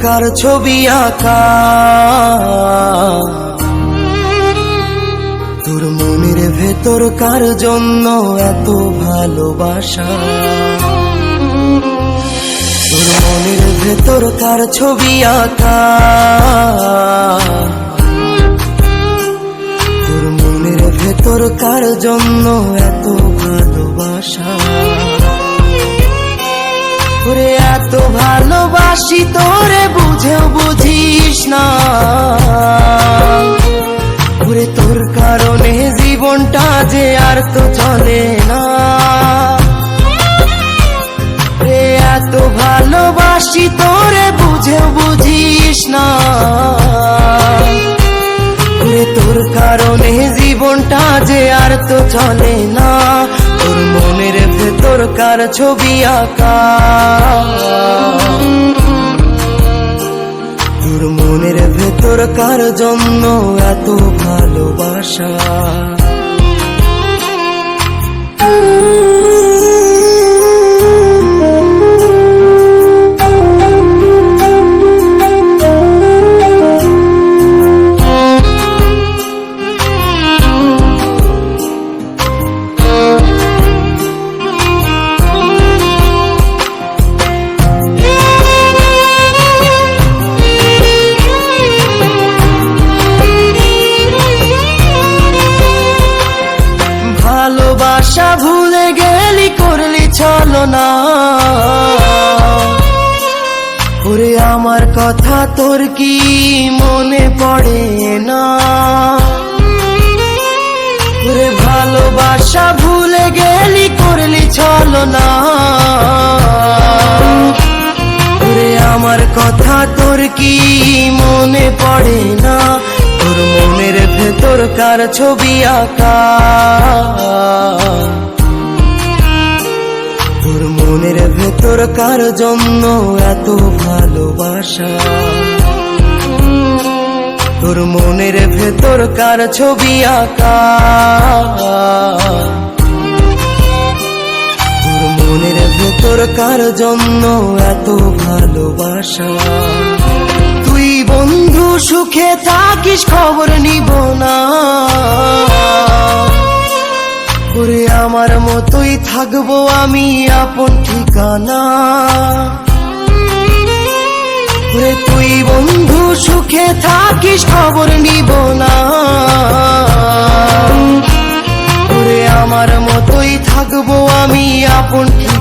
কার ছবি আঁকা, তোর মনের ভেতর কার জন্য এত ভালোবাসা, তোর মনের ভেতর কার ছবি আঁকা, তোর মনের ভেতর কার জন্য এত ভালোবাসা। ওরে এত ভালোবাসি তোরে বুঝেও বুঝিস না, ওরে তোর কারণে জীবনটা যে আর তো চলে না। রে এত ভালোবাসি তোরে বুঝেও বুঝিস না, ওরে তোর কারণে জীবনটা যে আর তো চলে না। তোর মনের ভেতর কার ছবি আঁকা, তোর মনের ভেতর কার জন্য এত ভালোবাসা। ভালোবাসা ভুলে গেলি করলি ছলনা, ওরে আমার কথা তোর কি মনে পড়ে না। ওরে ভালোবাসা ভুলে গেলি করলি ছলনা, ওরে আমার কথা তোর কি মনে পড়ে না। তোর মনের ভেতর কার ছবি আঁকা, তোর মনের ভেতর কার জন্য এত ভালোবাসা, তোর মনের ভেতর কার ছবি আঁকা, তোর মনের ভেতর কার জন্য এত ভালোবাসা। তুই বন্ধু সুখে থাকিস খবর নিব না, ওরে আমার মতোই থাকবো আমি আপন ঠিকানা। ওরে তুই বন্ধু সুখে থাকিস খবর নিব না, ওরে আমার মতোই থাকবো আমি আপন ঠিকানা।